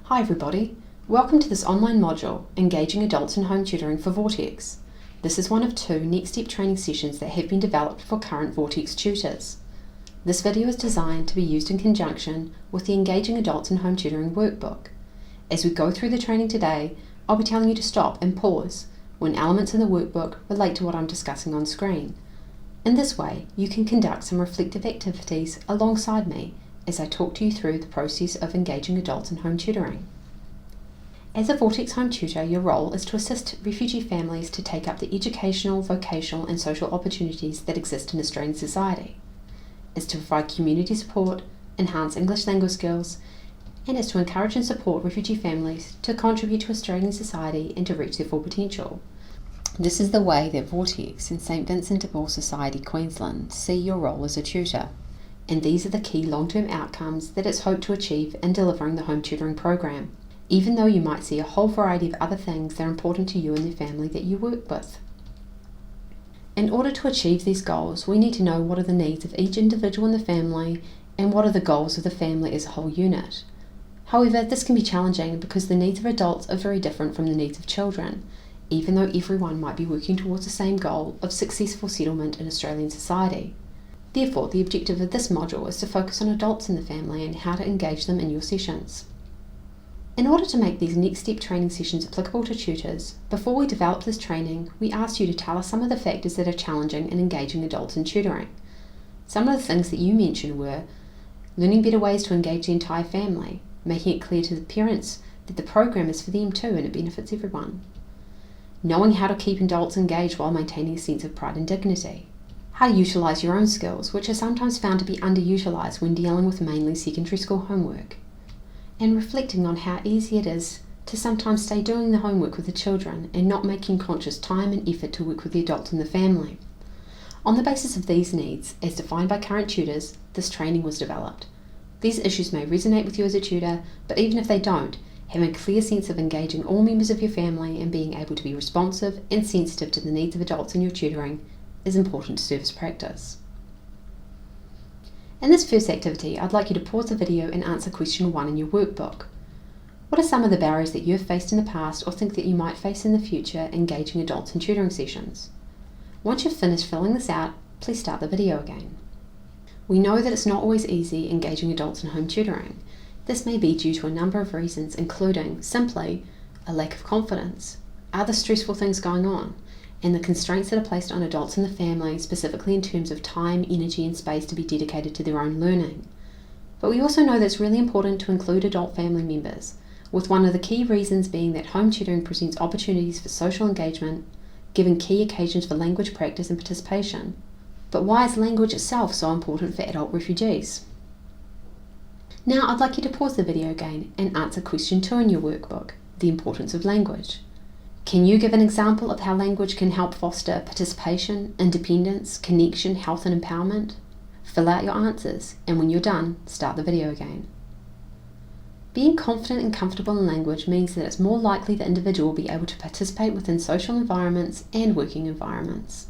Hi everybody, welcome to this online module, Engaging Adults in Home Tutoring for VoRTCS. This is one of two next step training sessions that have been developed for current VoRTCS tutors. This video is designed to be used in conjunction with the Engaging Adults in Home Tutoring workbook. As we go through the training today, I'll be telling you to stop and pause when elements in the workbook relate to what I'm discussing on screen. In this way, you can conduct some reflective activities alongside me as I talk to you through the process of engaging adults in home tutoring. As a VoRTCS home tutor, your role is to assist refugee families to take up the educational, vocational and social opportunities that exist in Australian society. Is to provide community support, enhance English language skills, and is to encourage and support refugee families to contribute to Australian society and to reach their full potential. This is the way that VoRTCS and St Vincent de Paul Society Queensland see your role as a tutor. And these are the key long-term outcomes that it's hoped to achieve in delivering the home tutoring program, even though you might see a whole variety of other things that are important to you and the family that you work with. In order to achieve these goals, we need to know what are the needs of each individual in the family and what are the goals of the family as a whole unit. However, this can be challenging because the needs of adults are very different from the needs of children, even though everyone might be working towards the same goal of successful settlement in Australian society. Therefore, the objective of this module is to focus on adults in the family and how to engage them in your sessions. In order to make these next step training sessions applicable to tutors, before we develop this training, we asked you to tell us some of the factors that are challenging in engaging adults in tutoring. Some of the things that you mentioned were learning better ways to engage the entire family, making it clear to the parents that the program is for them too and it benefits everyone, knowing how to keep adults engaged while maintaining a sense of pride and dignity, how to utilise your own skills, which are sometimes found to be underutilised when dealing with mainly secondary school homework, and reflecting on how easy it is to sometimes stay doing the homework with the children and not making conscious time and effort to work with the adults in the family. On the basis of these needs, as defined by current tutors, this training was developed. These issues may resonate with you as a tutor, but even if they don't, having a clear sense of engaging all members of your family and being able to be responsive and sensitive to the needs of adults in your tutoring is important to service practice. In this first activity, I'd like you to pause the video and answer question 1 in your workbook. What are some of the barriers that you have faced in the past or think that you might face in the future engaging adults in tutoring sessions? Once you've finished filling this out, please start the video again. We know that it's not always easy engaging adults in home tutoring. This may be due to a number of reasons, including simply a lack of confidence, other stressful things going on, and the constraints that are placed on adults in the family, specifically in terms of time, energy and space to be dedicated to their own learning. But we also know that it's really important to include adult family members, with one of the key reasons being that home tutoring presents opportunities for social engagement, giving key occasions for language practice and participation. But why is language itself so important for adult refugees? Now I'd like you to pause the video again and answer question 2 in your workbook, the importance of language. Can you give an example of how language can help foster participation, independence, connection, health and empowerment? Fill out your answers, and when you're done, start the video again. Being confident and comfortable in language means that it's more likely the individual will be able to participate within social environments and working environments.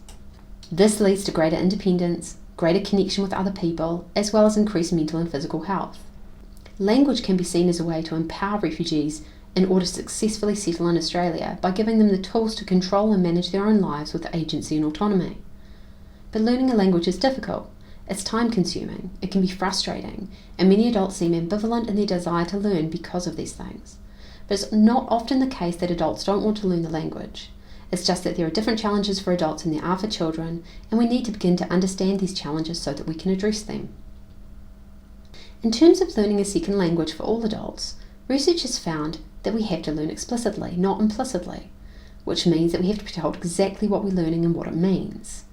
This leads to greater independence, greater connection with other people, as well as increased mental and physical health. Language can be seen as a way to empower refugees in order to successfully settle in Australia by giving them the tools to control and manage their own lives with agency and autonomy. But learning a language is difficult, it's time-consuming, it can be frustrating, and many adults seem ambivalent in their desire to learn because of these things. But it's not often the case that adults don't want to learn the language. It's just that there are different challenges for adults than there are for children, and we need to begin to understand these challenges so that we can address them. In terms of learning a second language for all adults, research has found that we have to learn explicitly, not implicitly, which means that we have to be told exactly what we're learning and what it means.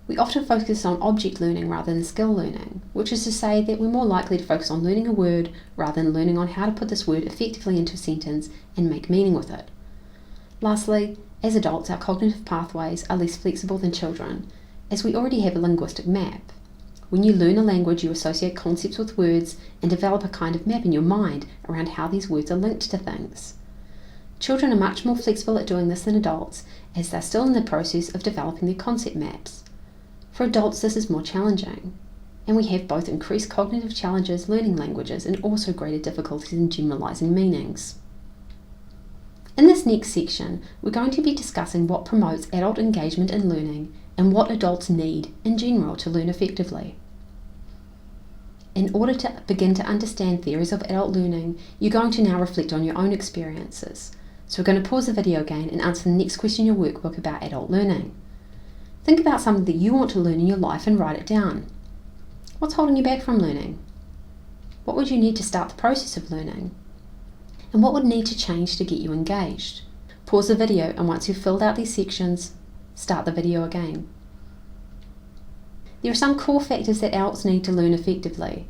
We often focus on object learning rather than skill learning, which is to say that we're more likely to focus on learning a word rather than learning on how to put this word effectively into a sentence and make meaning with it. Lastly, as adults, our cognitive pathways are less flexible than children, as we already have a linguistic map. When you learn a language, you associate concepts with words and develop a kind of map in your mind around how these words are linked to things. Children are much more flexible at doing this than adults, as they're still in the process of developing their concept maps. For adults, this is more challenging. and we have both increased cognitive challenges learning languages and also greater difficulties in generalising meanings. In this next section, we're going to be discussing what promotes adult engagement in learning and what adults need in general to learn effectively. In order to begin to understand theories of adult learning, you're going to now reflect on your own experiences. So we're going to pause the video again and answer the next question in your workbook about adult learning. Think about something that you want to learn in your life and write it down. What's holding you back from learning? What would you need to start the process of learning? And what would need to change to get you engaged? Pause the video, and once you've filled out these sections, start the video again. There are some core factors that adults need to learn effectively.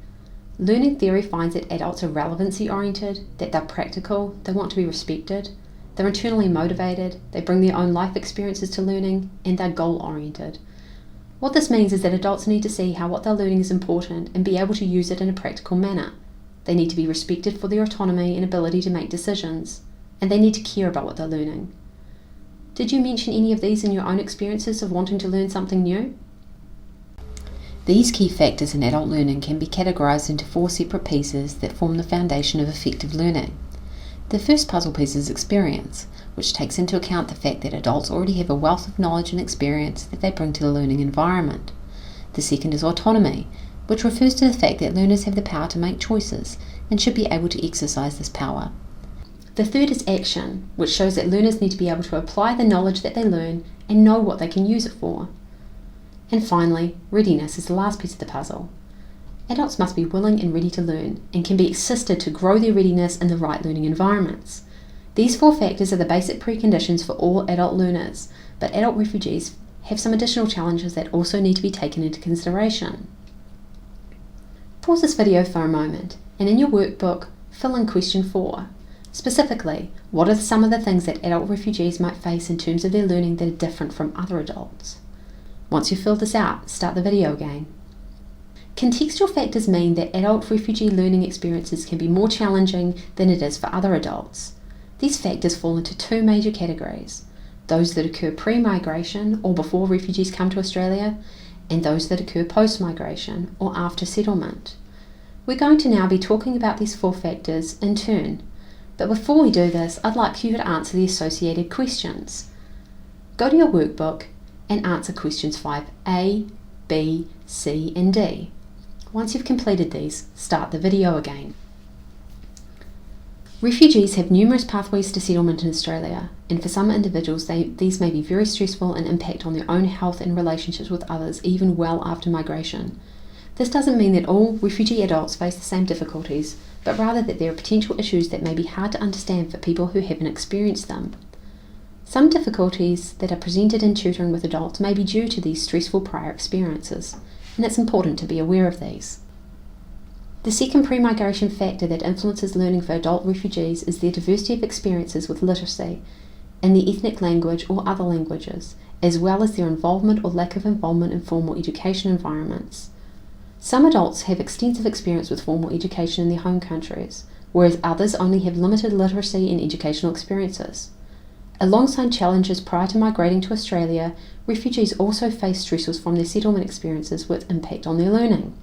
Learning theory finds that adults are relevancy oriented, that they're practical, they want to be respected, they're internally motivated, they bring their own life experiences to learning, and they're goal oriented. What this means is that adults need to see how what they're learning is important and be able to use it in a practical manner. They need to be respected for their autonomy and ability to make decisions, and they need to care about what they're learning. Did you mention any of these in your own experiences of wanting to learn something new? These key factors in adult learning can be categorised into 4 separate pieces that form the foundation of effective learning. The first puzzle piece is experience, which takes into account the fact that adults already have a wealth of knowledge and experience that they bring to the learning environment. The second is autonomy, which refers to the fact that learners have the power to make choices and should be able to exercise this power. The third is action, which shows that learners need to be able to apply the knowledge that they learn and know what they can use it for. And finally, readiness is the last piece of the puzzle. Adults must be willing and ready to learn and can be assisted to grow their readiness in the right learning environments. These 4 factors are the basic preconditions for all adult learners, but adult refugees have some additional challenges that also need to be taken into consideration. Pause this video for a moment, and in your workbook, fill in question 4. Specifically, what are some of the things that adult refugees might face in terms of their learning that are different from other adults? Once you've filled this out, start the video again. Contextual factors mean that adult refugee learning experiences can be more challenging than it is for other adults. These factors fall into 2 major categories: those that occur pre-migration or before refugees come to Australia, and those that occur post-migration or after settlement. We're going to now be talking about these 4 factors in turn, but before we do this, I'd like you to answer the associated questions. Go to your workbook and answer questions 5A, B, C and D. Once you've completed these, start the video again. Refugees have numerous pathways to settlement in Australia, and for some individuals these may be very stressful and impact on their own health and relationships with others even well after migration. This doesn't mean that all refugee adults face the same difficulties, but rather that there are potential issues that may be hard to understand for people who haven't experienced them. Some difficulties that are presented in tutoring with adults may be due to these stressful prior experiences, and it's important to be aware of these. The second pre-migration factor that influences learning for adult refugees is their diversity of experiences with literacy in the ethnic language or other languages, as well as their involvement or lack of involvement in formal education environments. Some adults have extensive experience with formal education in their home countries, whereas others only have limited literacy and educational experiences. Alongside challenges prior to migrating to Australia, refugees also face stressors from their settlement experiences which impact on their learning.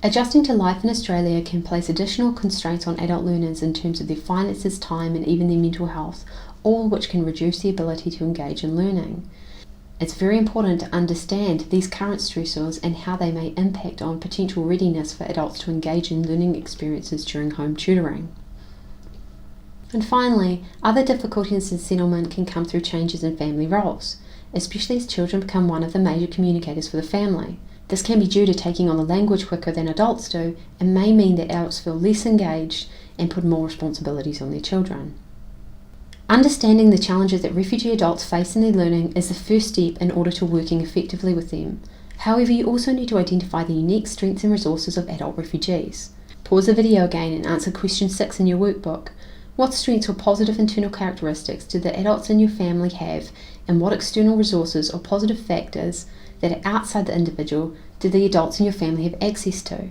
Adjusting to life in Australia can place additional constraints on adult learners in terms of their finances, time and even their mental health, all which can reduce the ability to engage in learning. It's very important to understand these current stressors and how they may impact on potential readiness for adults to engage in learning experiences during home tutoring. And finally, other difficulties in settlement can come through changes in family roles, especially as children become one of the major communicators for the family. This can be due to taking on the language quicker than adults do and may mean that adults feel less engaged and put more responsibilities on their children. Understanding the challenges that refugee adults face in their learning is the first step in order to working effectively with them. However, you also need to identify the unique strengths and resources of adult refugees. Pause the video again and answer question 6 in your workbook. What strengths or positive internal characteristics do the adults in your family have, and what external resources or positive factors that are outside the individual do the adults in your family have access to?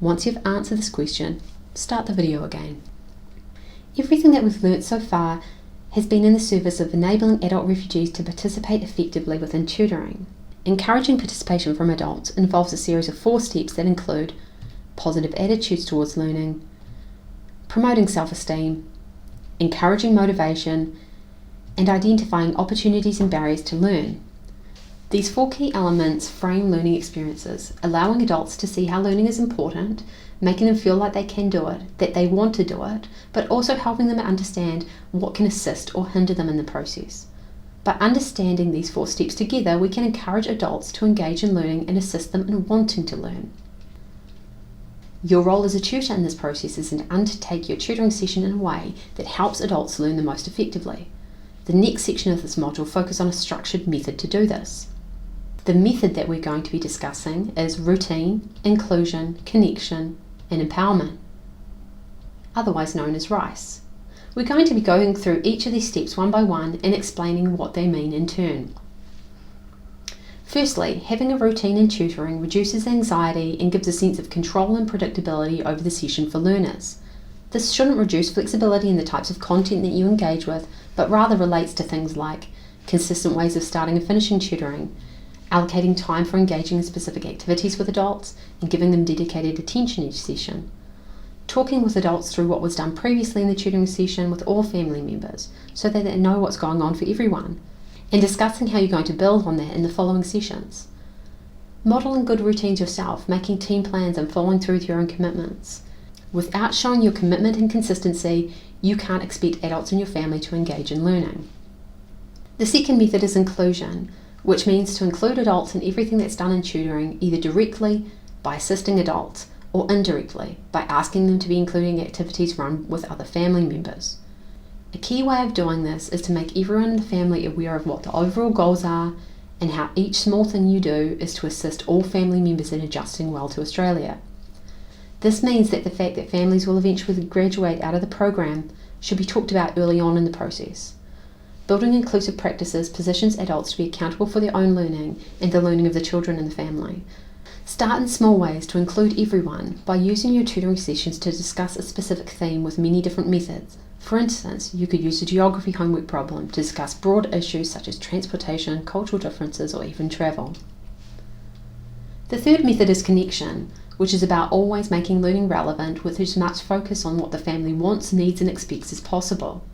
Once you've answered this question, start the video again. Everything that we've learnt so far has been in the service of enabling adult refugees to participate effectively within tutoring. Encouraging participation from adults involves a series of 4 steps that include positive attitudes towards learning, promoting self-esteem, encouraging motivation, and identifying opportunities and barriers to learn. These 4 key elements frame learning experiences, allowing adults to see how learning is important, making them feel like they can do it, that they want to do it, but also helping them understand what can assist or hinder them in the process. By understanding these 4 steps together, we can encourage adults to engage in learning and assist them in wanting to learn. Your role as a tutor in this process is to undertake your tutoring session in a way that helps adults learn the most effectively. The next section of this module focuses on a structured method to do this. The method that we're going to be discussing is routine, inclusion, connection, and empowerment, otherwise known as RICE. We're going to be going through each of these steps one by one and explaining what they mean in turn. Firstly, having a routine in tutoring reduces anxiety and gives a sense of control and predictability over the session for learners. This shouldn't reduce flexibility in the types of content that you engage with, but rather relates to things like consistent ways of starting and finishing tutoring, allocating time for engaging in specific activities with adults, and giving them dedicated attention each session. Talking with adults through what was done previously in the tutoring session with all family members, so that they know what's going on for everyone, and discussing how you're going to build on that in the following sessions. Modelling good routines yourself, making team plans and following through with your own commitments. Without showing your commitment and consistency, you can't expect adults in your family to engage in learning. The second method is inclusion, which means to include adults in everything that's done in tutoring, either directly by assisting adults or indirectly by asking them to be including activities run with other family members. A key way of doing this is to make everyone in the family aware of what the overall goals are and how each small thing you do is to assist all family members in adjusting well to Australia. This means that the fact that families will eventually graduate out of the program should be talked about early on in the process. Building inclusive practices positions adults to be accountable for their own learning and the learning of the children in the family. Start in small ways to include everyone by using your tutoring sessions to discuss a specific theme with many different methods. For instance, you could use a geography homework problem to discuss broad issues such as transportation, cultural differences, or even travel. The third method is connection, which is about always making learning relevant with as much focus on what the family wants, needs, and expects as possible.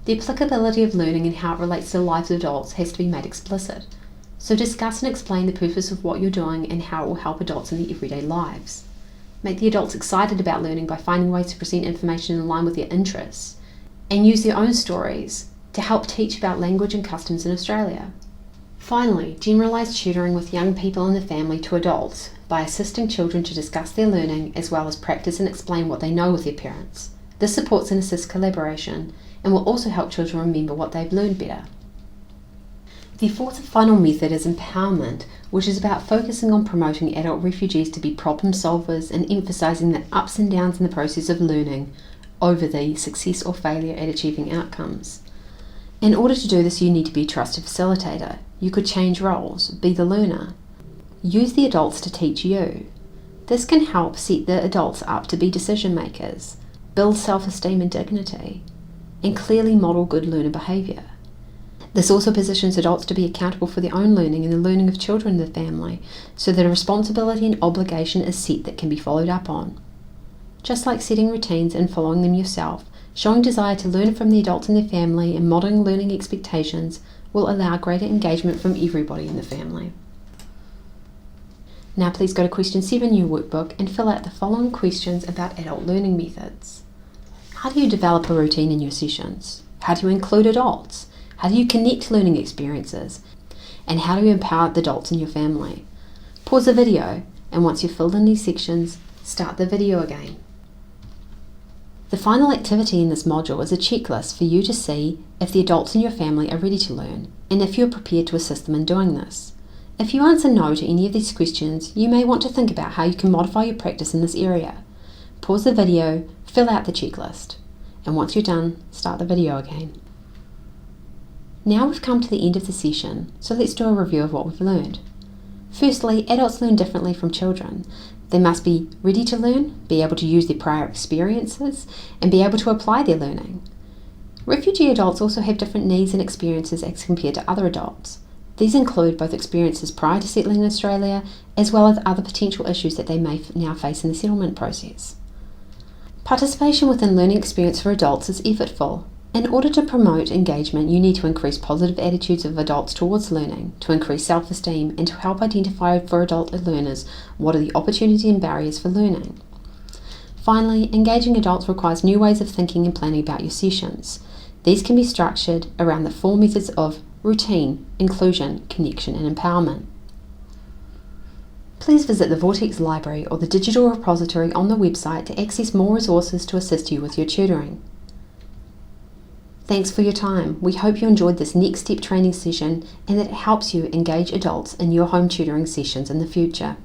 The applicability of learning and how it relates to the lives of adults has to be made explicit. So discuss and explain the purpose of what you're doing and how it will help adults in their everyday lives. Make the adults excited about learning by finding ways to present information in line with their interests, and use their own stories to help teach about language and customs in Australia. Finally, generalise tutoring with young people in the family to adults by assisting children to discuss their learning as well as practice and explain what they know with their parents. This supports and assists collaboration and will also help children remember what they've learned better. The fourth and final method is empowerment, which is about focusing on promoting adult refugees to be problem solvers and emphasising the ups and downs in the process of learning over the success or failure at achieving outcomes. In order to do this, you need to be a trusted facilitator. You could change roles, be the learner. Use the adults to teach you. This can help set the adults up to be decision makers, build self-esteem and dignity, and clearly model good learner behaviour. This also positions adults to be accountable for their own learning and the learning of children in the family, so that a responsibility and obligation is set that can be followed up on. Just like setting routines and following them yourself, showing desire to learn from the adults in their family and modelling learning expectations will allow greater engagement from everybody in the family. Now please go to question 7 in your workbook and fill out the following questions about adult learning methods. How do you develop a routine in your sessions? How do you include adults? How do you connect learning experiences? And how do you empower the adults in your family? Pause the video, and once you've filled in these sections, start the video again. The final activity in this module is a checklist for you to see if the adults in your family are ready to learn, and if you're prepared to assist them in doing this. If you answer no to any of these questions, you may want to think about how you can modify your practice in this area. Pause the video, fill out the checklist, and once you're done, start the video again. Now we've come to the end of the session, so let's do a review of what we've learned. Firstly, adults learn differently from children. They must be ready to learn, be able to use their prior experiences, and be able to apply their learning. Refugee adults also have different needs and experiences as compared to other adults. These include both experiences prior to settling in Australia, as well as other potential issues that they may now face in the settlement process. Participation within learning experience for adults is effortful. In order to promote engagement, you need to increase positive attitudes of adults towards learning, to increase self-esteem, and to help identify for adult learners what are the opportunities and barriers for learning. Finally, engaging adults requires new ways of thinking and planning about your sessions. These can be structured around the 4 methods of routine, inclusion, connection, and empowerment. Please visit the VoRTCS library or the digital repository on the website to access more resources to assist you with your tutoring. Thanks for your time. We hope you enjoyed this next step training session and that it helps you engage adults in your home tutoring sessions in the future.